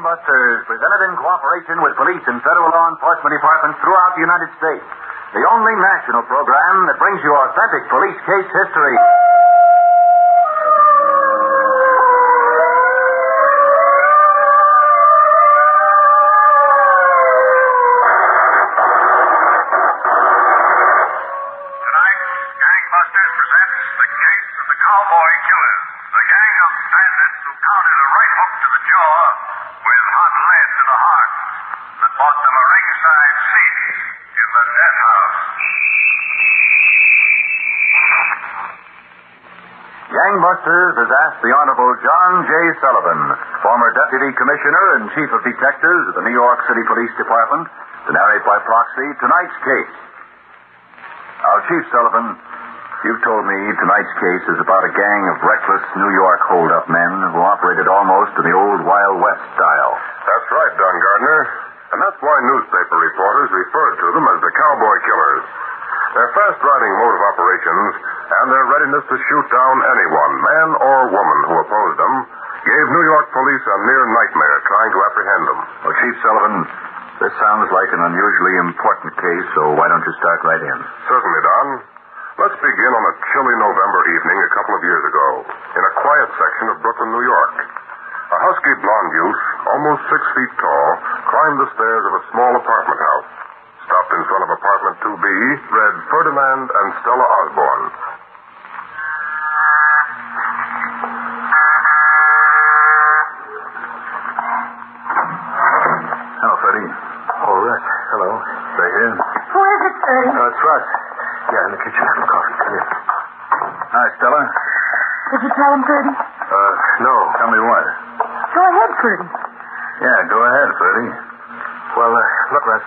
Gangbusters, presented in cooperation with police and federal law enforcement departments throughout the United States. The only national program that brings you authentic police case history. Tonight, Gangbusters presents the case of the Cowboy killers, the gang of bandits who counted a right hook to the jaw with hot lead to the heart that bought them a ringside seat in the death house. Gangbusters has asked the Honorable John J. Sullivan, former Deputy Commissioner and Chief of Detectives of the New York City Police Department, to narrate by proxy tonight's case. Now, Chief Sullivan, you've told me tonight's case is about a gang of reckless New York hold-up men who operated almost in the old Wild West style. That's right, Don Gardner. And that's why newspaper reporters referred to them as the Cowboy killers. Their fast-riding mode of operations and their readiness to shoot down anyone, man or woman, who opposed them, gave New York police a near nightmare trying to apprehend them. Well, Chief Sullivan, this sounds like an unusually important case, so why don't you start right in? Certainly, Don. Let's begin on a chilly November evening a couple of years ago in a quiet section of Brooklyn, New York. A husky blonde youth, almost 6 feet tall, climbed the stairs of a small apartment house. Stopped in front of apartment 2B, read Ferdinand and Stella Osborne. Hello, Freddie. Oh, Russ. Hello. Stay here. Who is it, Freddie? It's Russ. Yeah, in the kitchen having coffee. Come here. Hi, Stella. Did you tell him, Freddie? No. Tell me what? Go ahead, Freddie. Yeah, go ahead, Freddie. Well, look, Russ.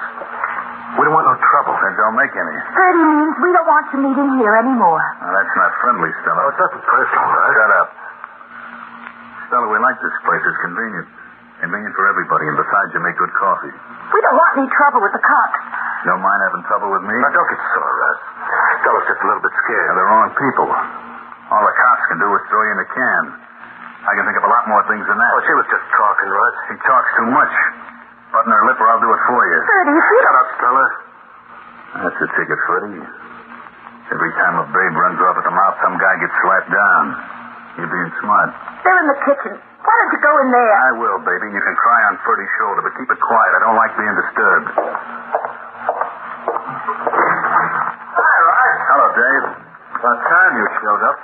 We don't want no trouble. Then don't make any. Freddie means we don't want you meeting here anymore. Well, that's not friendly, Stella. Oh, it's nothing personal, Russ. Shut up. Stella, we like this place. It's convenient. Convenient for everybody, and besides, you make good coffee. We don't want any trouble with the cops. You don't mind having trouble with me? Now, don't get sore, Russ. Stella's just a little bit scared. They're the wrong people. All the cops can do is throw you in a can. I can think of a lot more things than that. Oh, she was just talking, Russ. She talks too much. Button her lip or I'll do it for you. Freddie, if you... Shut up, Stella. That's the ticket, Freddie. Every time a babe runs off at the mouth, some guy gets slapped down. You're being smart. They're in the kitchen. Why don't you go in there? I will, baby. You can cry on Freddie's shoulder, but keep it quiet. I don't like being disturbed. Hi, Russ. Hello, Dave. About time you showed up.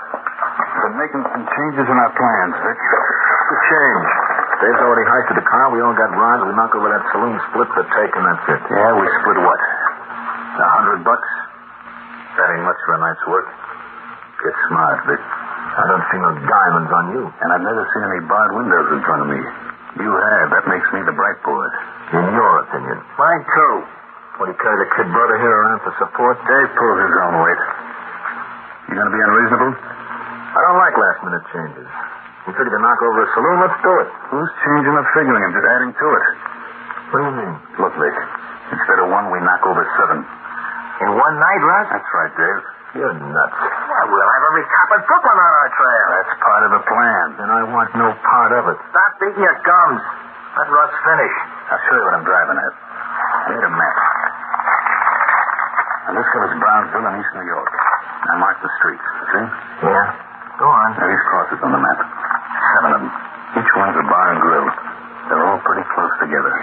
Been making some changes in our plans, Vic. The change. Dave's already hoisted the car. We all got rides. We knock over that saloon, split the take, and that's it. Yeah, we split what? $100? That ain't much for a night's work. Get smart, Vic. I don't see no diamonds on you. And I've never seen any barred windows in front of me. You have. That makes me the bright boy. In your opinion. Mine, too. What, do you carry the kid brother here around for support? Dave pulls his own weight. You gonna be unreasonable? I don't like last-minute changes. You figure to knock over a saloon? Let's do it. Who's changing or figuring? I'm just adding to it. What do you mean? Look, Vic. Instead of 1, we knock over 7. In one night, Russ? That's right, Dave. You're nuts. Why, we'll have every cop in Brooklyn on our trail. That's part of the plan. And I want no part of it. Stop beating your gums. Let Russ finish. I'll show you what I'm driving at. I need a map. Now, this goes Brownsville in East New York. Now, mark the streets. See? Yeah? Go on. Now, these crosses on the map. 7 of them. Each one's a bar and grill. They're all pretty close together.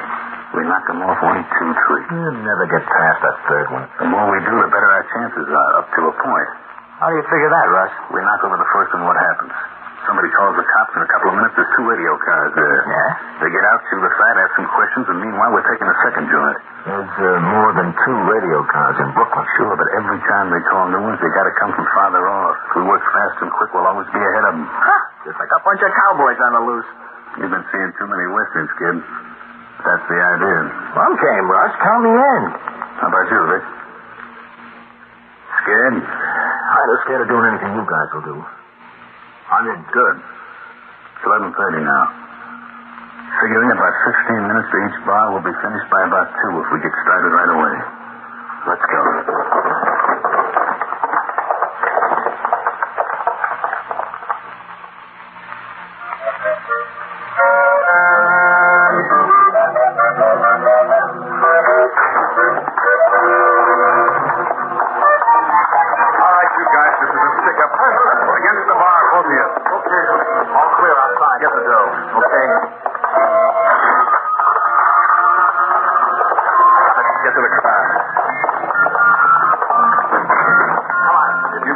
We knock them off 1, 2, 3. You'll never get past that third one. The more we do, the better our chances are, up to a point. How do you figure that, Russ? We knock over the first one, what happens? Somebody calls the cops. In a couple of minutes, there's 2 radio cars there. Yeah? They get out, chew the fat, ask some questions, and meanwhile, we're taking a second joint. There's more than 2 radio cars in Brooklyn. Sure, but every time they call new ones, they got to come from farther off. If we work fast and quick, we'll always be ahead of them. Huh! Just like a bunch of cowboys on the loose. You've been seeing too many westerns, kid. That's the idea. Well, I'm game, Russ. Count me in. How about you, Vic? Scared? I'm not scared of doing anything you guys will do. I'm in. Good. It's 11:30 now. Figuring about 15 minutes to each bar, we'll be finished by about 2 if we get started right away. Let's go.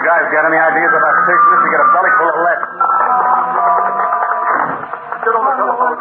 guys got any ideas about fixing this to get a belly full of lead? Get on the telephone.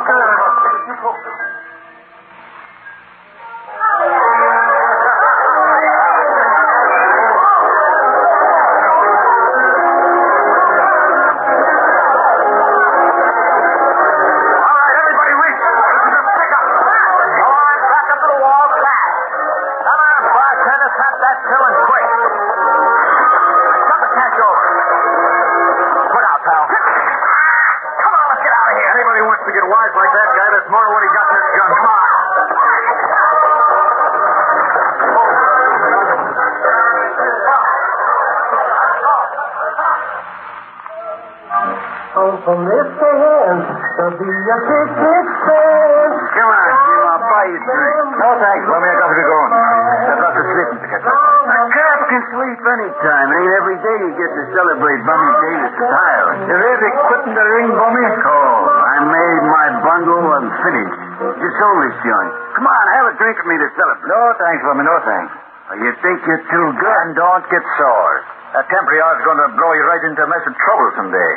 From this hand, there'll be a big, big fan. Come on, Jim, I'll buy you a drink. No, thanks. Let me got to be going. I've got to sleep to get back. A cop can sleep any time. It ain't every day you get to celebrate Bummy Davis' tiring. You ready quitting the ring, Bummy? Oh, I made my bundle and finished. You sold this joint. Come on, have a drink with me to celebrate. No, thanks, Bummy, no thanks. You think you're too good? And don't get sore. That temporary hour's going to blow you right into a mess of trouble someday.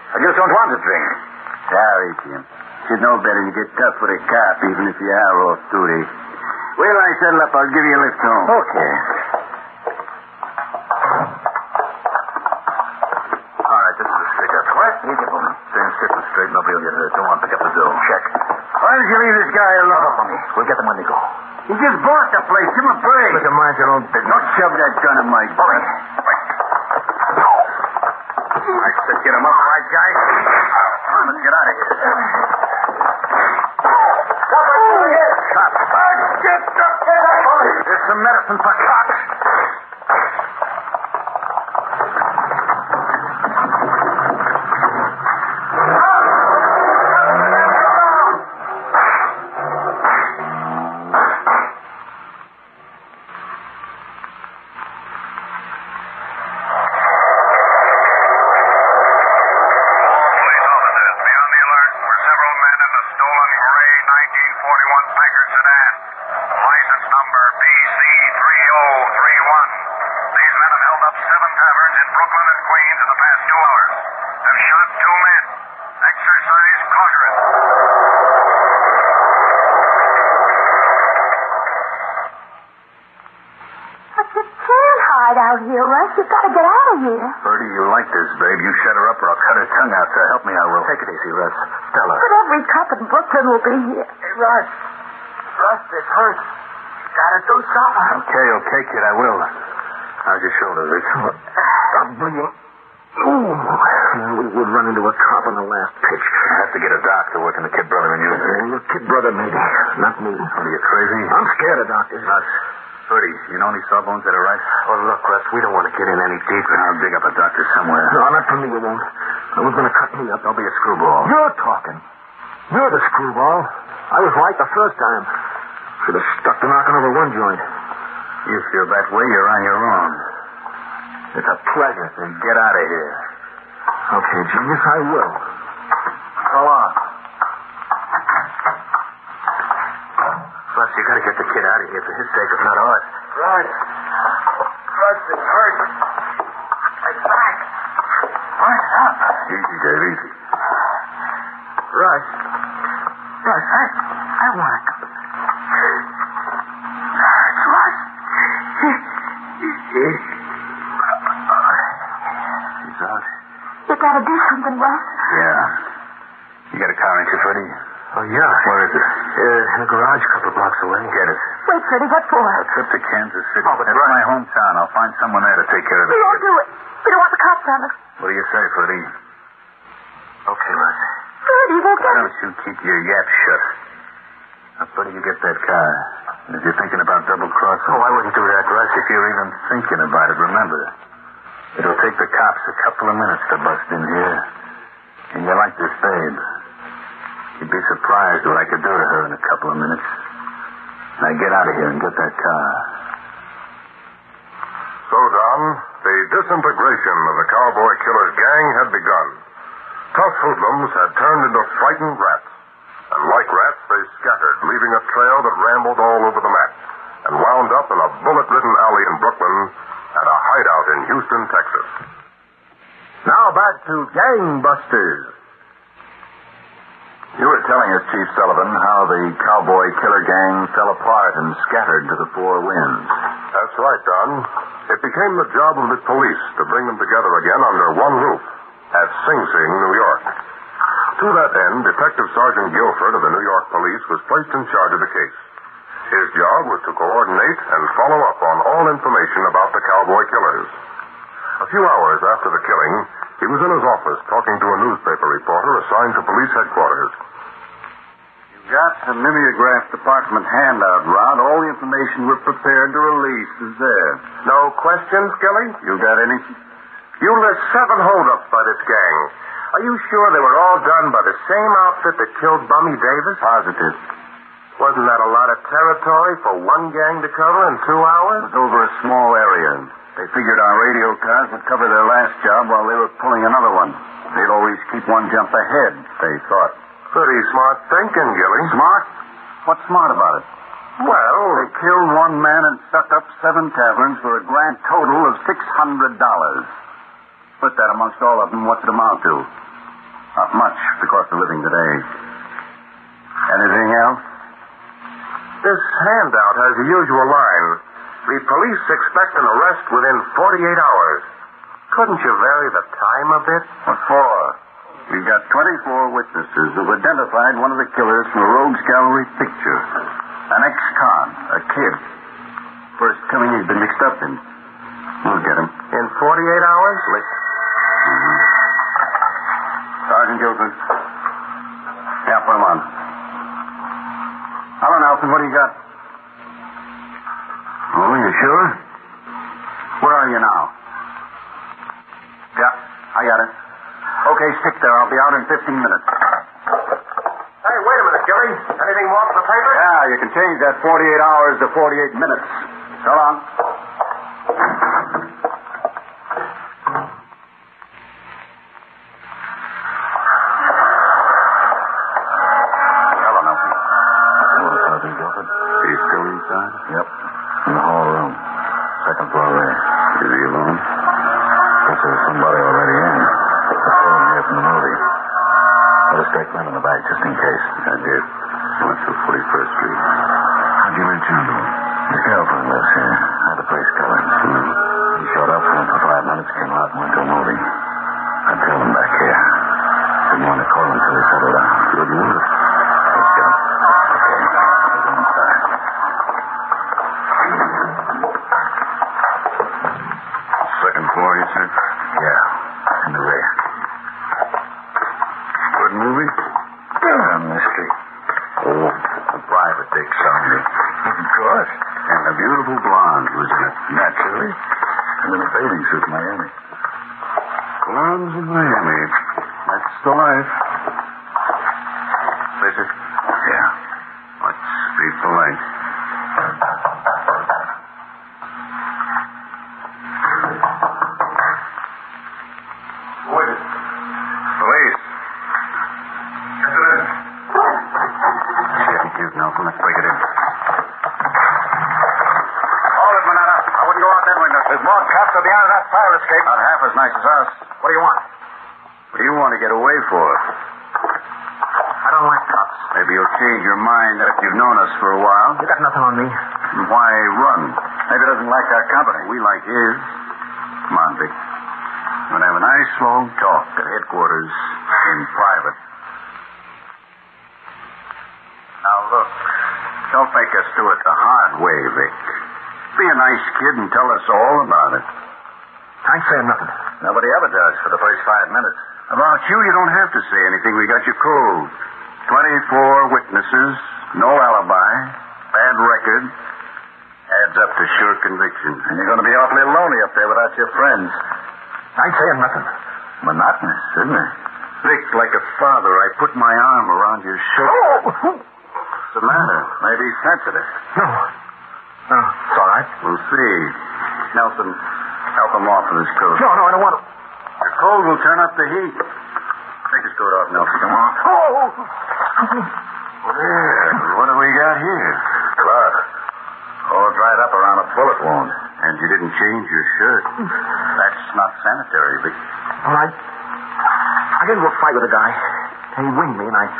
I just don't want to drink. Sorry, Jim. Should know better than to get tough with a cop, even if you are off duty. Wait till I settle up. I'll give you a lift home. Okay. All right, this is a stick-up. What? Easy, woman. Stand stiff and straight. Nobody will get hurt. Don't want to pick up the dough. Check. Why don't you leave this guy alone? Come on, we'll get them when they go. He just bought the place. Give him a break. Look, mind your own business. Don't shove that gun in my butt. I said get him up, right, guys? Come on, let's get out of here. Stop. Get up. There's some medicine for cops. Out here, Russ. You've got to get out of here. Bertie, you like this, babe. You shut her up or I'll cut her tongue out. So help me, I will. Take it easy, Russ. Stella. But every cop in Brooklyn will be here. Hey, Russ. Russ, this hurts. You gotta do something. Okay, kid, I will. How's your shoulder, Rich? I'm bleeding. Ooh. We would run into a cop on the last pitch. I have to get a doctor working the kid brother and you. Your kid brother, maybe. Not me. Are you crazy? I'm scared of doctors. Russ. Bertie, you know any sawbones that are right? Oh, look, Russ, we don't want to get in any deeper. I'll dig up a doctor somewhere. No, not for me, you won't. I was going to cut me up. I'll be a screwball. You're talking. You're the screwball. I was right the first time. Should have stuck to knocking over one joint. You feel that way, you're on your own. It's a pleasure. Then get out of here. Okay, genius, I will. So long. Russ, you gotta get the kid out of here for his sake, if not ours. Russ, it hurts. My back. What's up? Easy, Dave, easy. Russ, I want to go. Russ. He's out. You gotta do something, Russ. Yeah. You got a car, ain't you, Freddie? Oh, yeah. Where is it? In the garage a couple of blocks away. Get it. Wait, Freddie, what for? A trip to Kansas City. Oh, but that's my hometown. I'll find someone there to take care of it. We won't do it. We don't want the cops on us. What do you say, Freddie? Okay, Russ. Freddie, we'll get Why don't you keep your yap shut? Now, Freddie, you get that car. And if you're thinking about double-crossing... Oh, I wouldn't do that, Russ. If you're even thinking about it, remember, it'll take the cops a couple of minutes to bust in here. And you like this babe. You'd be surprised what I could do to her in a couple of minutes. Now get out of here and get that car. So, Don, the disintegration of the Cowboy Killer's gang had begun. Tough hoodlums had turned into frightened rats. And like rats, they scattered, leaving a trail that rambled all over the map and wound up in a bullet-ridden alley in Brooklyn at a hideout in Houston, Texas. Now back to Gangbusters. You were telling us, Chief Sullivan, how the Cowboy killer gang fell apart and scattered to the four winds. That's right, Don. It became the job of the police to bring them together again under one roof at Sing Sing, New York. To that end, Detective Sergeant Guilford of the New York Police was placed in charge of the case. His job was to coordinate and follow up on all information about the Cowboy killers. A few hours after the killing, he was in his office talking to a newspaper reporter assigned to police headquarters. You got the mimeograph department handout, Rod. All the information we're prepared to release is there. No questions, Gilly? You got any? You list 7 holdups by this gang. Are you sure they were all done by the same outfit that killed Bummy Davis? Positive. Wasn't that a lot of territory for one gang to cover in 2 hours? It was over a small area. They figured our radio cars would cover their last job while they were pulling another one. They'd always keep one jump ahead, they thought. Pretty smart thinking, Gilly. Smart? What's smart about it? Well, They killed one man and stuck up 7 taverns for a grand total of $600. Split that amongst all of them, what's it amount to? Not much, the cost of living today. Anything else? this handout has the usual line. The police expect an arrest within 48 hours. Couldn't you vary the time a bit? What for? We've got 24 witnesses who've identified one of the killers from a rogues gallery picture. An ex-con, a kid. First killing he's been mixed up in. We'll get him. In 48 hours? Sergeant Gilford. Yeah, put him on. Hello, Nelson. What do you got? Oh, you sure? Where are you now? Yeah, I got it. Okay, stick there. I'll be out in 15 minutes. Hey, wait a minute, Gilly. Anything more for the paper? Yeah, you can change that 48 hours to 48 minutes. So long. Hello, Nelson. Hello, Sergeant Guilford. He's still inside? Yep. In the hall room. Second floor there. Is he alone? Guess there's somebody already in. I saw him here from the movie. Put a straight limb in the back just in case. I did. Went through 41st Street. How'd you reach into him? His girlfriend lives here. Had the place covered. He showed up for him for 5 minutes, came out and went to a movie. I trailed him back here. Didn't want to call him until he settled down. Good move. Let's get him. Okay. We'll go inside. Second floor, you said? Yeah. In the rear. Good movie? On the street. Oh, a private dick Sunday. Of course. And a beautiful blonde was in it. Naturally. And in a bathing suit in Miami. Blondes in Miami. That's the life. This it? Yeah. Let's be polite. Who is it? Police. Yes, it is. It's getting cute, Nelson. Let's break it in. Hold it, Manetta. I wouldn't go out that window. There's more cops at the end of that fire escape. Not half as nice as us. What do you want? What do you want to get away for? I don't like cops. Maybe you'll change your mind if you've known us for a while. You got nothing on me. Why run? Maybe he doesn't like our company. We like his. Come on, Vic. We're going to have a nice long talk at headquarters in private. Now, look. Don't make us do it the hard way, Vic. Be a nice kid and tell us all about it. I ain't saying nothing. Nobody ever does for the first 5 minutes. About you don't have to say anything. We got you cold. 24 witnesses, no alibi, bad record. Adds up to sure conviction. And you're going to be awfully lonely up there without your friends. I ain't saying nothing. Monotonous, isn't it? Vic, like a father, I put my arm around your shoulder. Oh! What's the matter? Maybe he's sensitive. No. No, it's all right. We'll see. Nelson, help him off with his coat. No, I don't want to. The cold will turn up the heat. Take his coat off, Nelson. Come on. Oh! Well, what do we got here? Blood. All dried up around a bullet wound. And you didn't change your shirt. That's not sanitary, Vic. All right. I got into a fight with a guy. He winged me, and I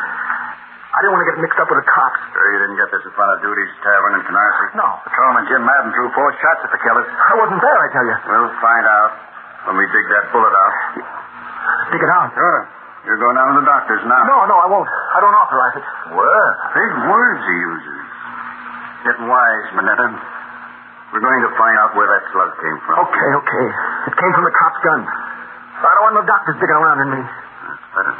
didn't want to get mixed up with the cops. Sure you didn't get this in front of Duty's Tavern in Canarsie? No. Patrolman Jim Madden threw 4 shots at the killers. I wasn't there, I tell you. We'll find out when we dig that bullet out. Dig it out? Sure. You're going down to the doctor's now. No, I won't. I don't authorize it. What? Big words he uses. Getting wise, Manetta. We're going to find out where that slug came from. Okay. It came from the cop's gun. I don't want no doctors digging around in me. That's better.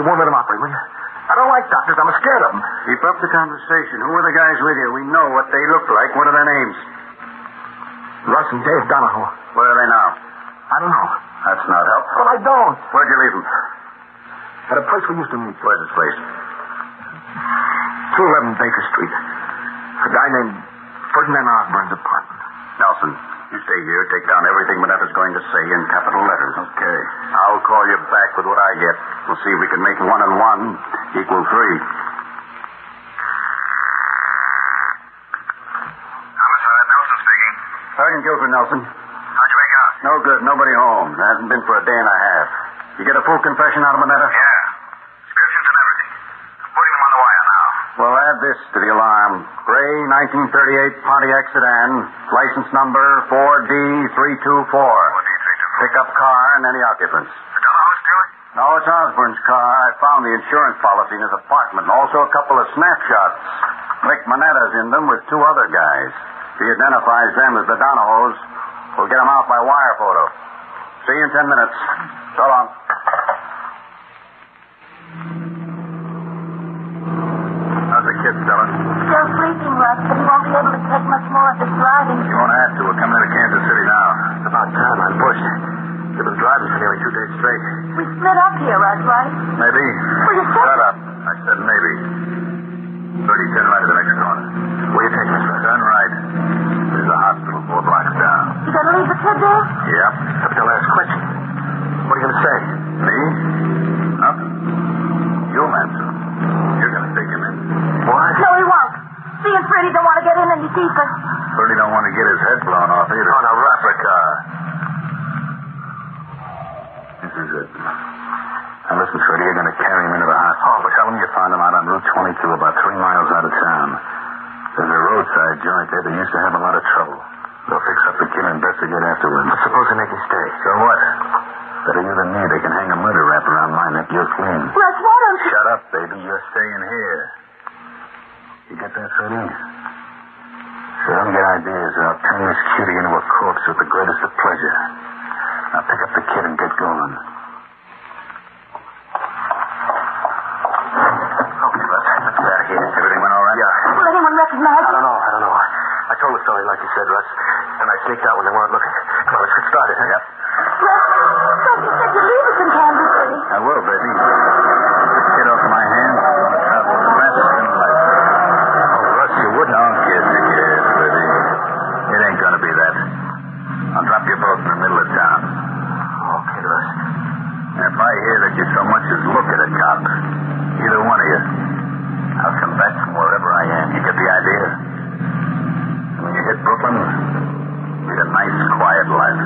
You won't let them operate, will you? I don't like doctors. I'm scared of them. Keep up the conversation. Who are the guys with you? We know what they look like. What are their names? Russ and Dave Donahoe. Where are they now? I don't know. That's not helpful. Well, I don't. Where'd you leave them? At a place we used to meet. Where's this place? 211 Baker Street. A guy named Ferdinand Osborne's apartment. Nelson, you stay here. Take down everything Manetta's going to say in capital letters. Okay. I'll call you back with what I get. We'll see if we can make 1 and 1 equal 3. Homicide, Nelson speaking. Sergeant Guilford, Nelson. How'd you make out? No good. Nobody home. There hasn't been for a day and a half. You get a full confession out of Manetta? Yeah. Descriptions and everything. I'm putting them on the wire now. Well, add this to the alarm. Gray 1938 Pontiac sedan, license number 4D324. 4D324. Pickup car and any occupants. The Donahoe still? No, it's Osborne's car. I found the insurance policy in his apartment and also a couple of snapshots. Rick Manetta's in them with 2 other guys. If he identifies them as the Donahoes, we'll get them out by wire photo. See you in 10 minutes. So long. How's the kid, Stella? Still sleeping, Russ, but he won't be able to take much more of this driving. You won't have to. We're coming into Kansas City now. It's about time I pushed. You've been driving for nearly 2 days straight. We split up here, Russ, right? Maybe. Well, you said... Shut up. I said maybe. 30, turn right at the next corner. Where you taking us, Russ? Turn right. There's a hospital 4 blocks down. You gonna leave the kid there? Yep. Up till last question. What are you going to say? Me? Nothing. You'll answer. You're going to take him in. What? No, he won't. He and Freddie don't want to get in any deeper. Bertie don't want to get his head blown off either. On a replica. This is it. Now listen, Freddie, you're going to carry him into the hospital. Oh, but tell him you found him out on Route 22, about 3 miles out of town. There's a roadside joint there that used to have a lot of trouble. They'll fix up the kid and investigate afterwards. But suppose they make him stay. So what? Better you than me. They can hang a murder rap around my neck. You're clean. Russ, why don't you... Shut up, baby. You're staying here. You get that, Freddie? So don't get ideas, or I'll turn this cutie into a corpse with the greatest of pleasure. Now pick up the kid and get going. Okay, let's get out of here. Everything went all right? Yeah. Will anyone recognize I you? don't know. I told the story like you said, Russ. And I sneaked out when they weren't looking. Come on, let's get started, huh? Yep. Russ, you said you'd leave us in Kansas City. I will, baby. Get the kid off my hands. I'm going to travel fast and light. Oh, Russ, you wouldn't. Don't get scared, Freddie. It ain't going to be that. I'll drop you both in the middle of town. Okay, Russ. And if I hear that you so much as look at a cop, either one of you, I'll come back from wherever I am. You get the idea? And when you hit Brooklyn, lead a nice, quiet life.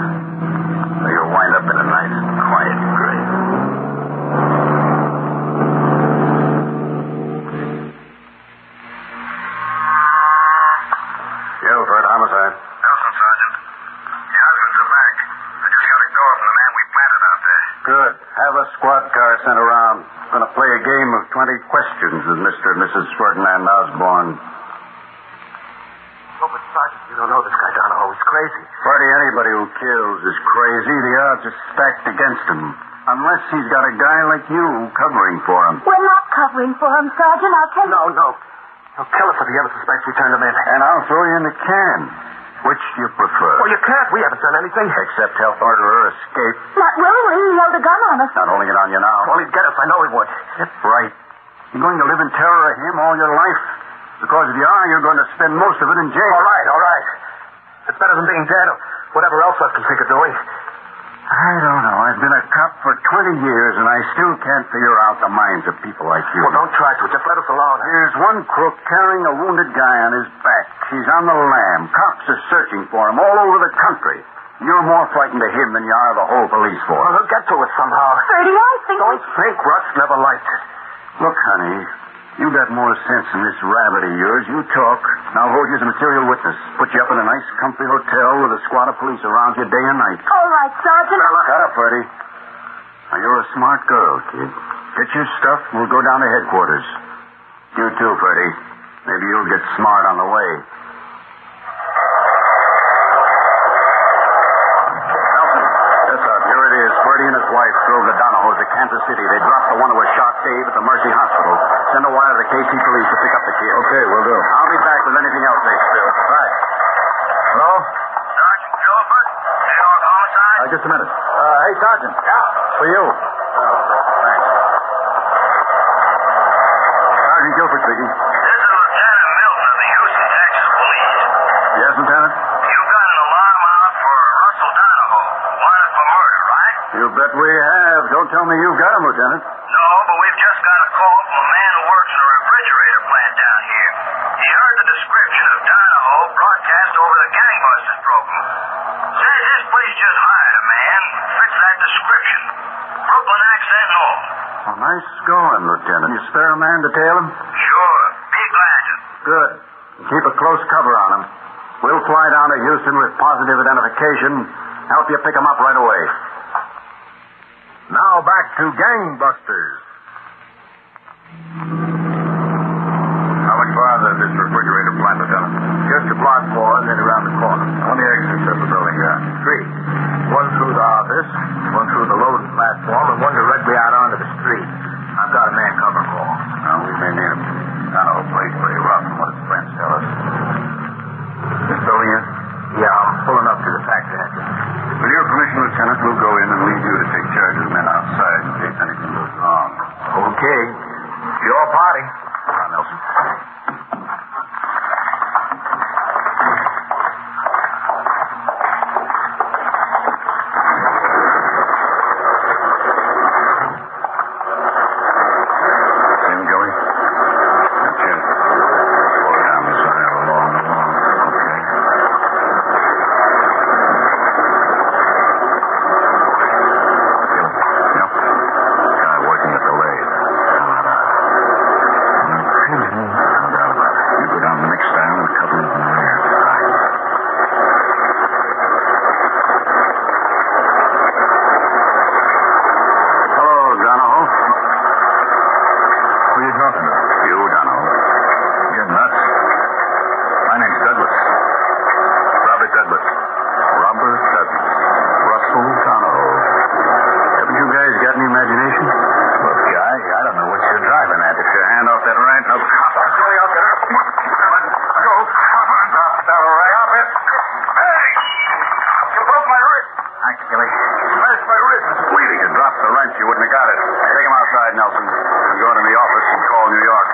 So you'll wind up in a nice, quiet grave. Guilford, homicide. Nelson, Sergeant. Your husbands are back. I just got a call from the man we planted out there. Good. Have a squad car sent around. Going to play a game of 20 questions with Mr. and Mrs. Ferdinand Osborne. Oh, but Sergeant, you don't know this guy Donahoe. He's crazy. Freddie, anybody who kills is crazy. The odds are stacked against him. Unless he's got a guy like you covering for him. We're not covering for him, Sergeant. I'll tell you... No. He'll kill us if the other suspects we turned him in. And I'll throw you in the can. Which you prefer? Well, you can't. We haven't done anything. Except help murderer escape. Not willingly. He held a gun on us. Not holding it on you now. Well, he'd get us. I know he would. That's right. You're going to live in terror of him all your life. Because if you are, you're going to spend most of it in jail. All right. It's better than being dead or whatever else us can think of doing. I don't know. I've been a cop for 20 years, and I still can't figure out the minds of people like you. Well, don't try to. Just let us alone. There's one crook carrying a wounded guy on his back. He's on the lam. Cops are searching for him all over the country. You're more frightened of him than you are of the whole police force. Well, he'll get to it somehow. Ferdy, I think... Don't think. Russ never liked it. Look, honey, you got more sense than this rabbit of yours. You talk. Now hold you as a material witness. Put you up in a nice, comfy hotel with a squad of police around you day and night. All right, Sergeant. Shut up, Ferdy. Now, you're a smart girl, kid. Get your stuff, and we'll go down to headquarters. You too, Ferdy. Maybe you'll get smart on the way. Ferdy and his wife drove the Donahos to Kansas City. They dropped the one who was shot, Dave, at the Mercy Hospital. Send a wire to the KC police to pick up the kid. Okay, we'll do. I'll be back with anything else they spill. Right. Hello? Sergeant Gilbert, New York Homicide? Just a minute. Hey, Sergeant. Yeah. For you. Thanks. Sergeant Guilford speaking. This is Lieutenant Milton of the Houston, Texas Police. Yes, Lieutenant? You've got an alarm out for Russell Donahoe, wanted for murder, right? You bet we have. Don't tell me you've got him, Lieutenant. No, but we've just got a call from a man who works in a refrigerator plant down here. He heard the description of Donahoe broadcast over the Gangbusters program. Says his place just hired a man who fits that description. Brooklyn accent and all. Well, nice going, Lieutenant. You spare a man to tail him? Sure, be glad to. Good. Keep a close cover on him. We'll fly down to Houston with positive identification. Help you pick him up right away. Now back to Gangbusters. How much farther is this refrigerator plant, Lieutenant? Just to block 4 and then around the corner. How many exits does the building got? 3. One through the office, one through the loading platform, and one directly out onto the street. I've got a man covering all. Now, we may need him. Donahoe plays pretty rough from what his friends tell us. This building is? Yeah, I'm pulling up to the factory entrance. With your permission, Lieutenant, we'll go in and leave you to take charge of the men outside in case anything goes wrong. Okay. Your party. Come on, Nelson. Nelson. I'm going to the office and call New York.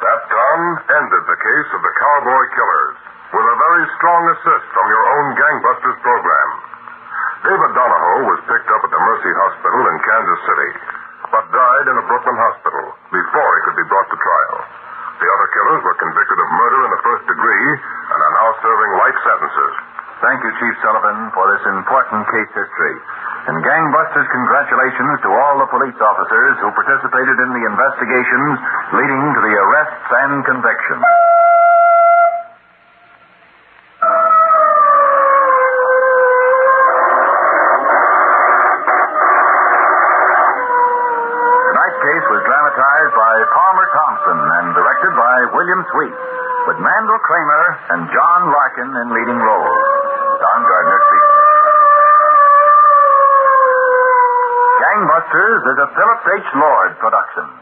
That done ended the case of the Cowboy killers with a very strong assist from your own Gangbusters program. David Donahoe was picked up at the Mercy Hospital in Kansas City, but died in a Brooklyn hospital before he could be brought to trial. The other killers were convicted of murder in the first degree and are now serving life sentences. Thank you, Chief Sullivan, for this important case history. And Gangbusters, congratulations to all the police officers who participated in the investigations leading to the arrests and convictions. Tonight's case was dramatized by Palmer Thompson and directed by William Sweet, with Mandel Kramer and John Larkin in leading roles. Don Gardner speaking. Gangbusters is a Phillips H. Lord production.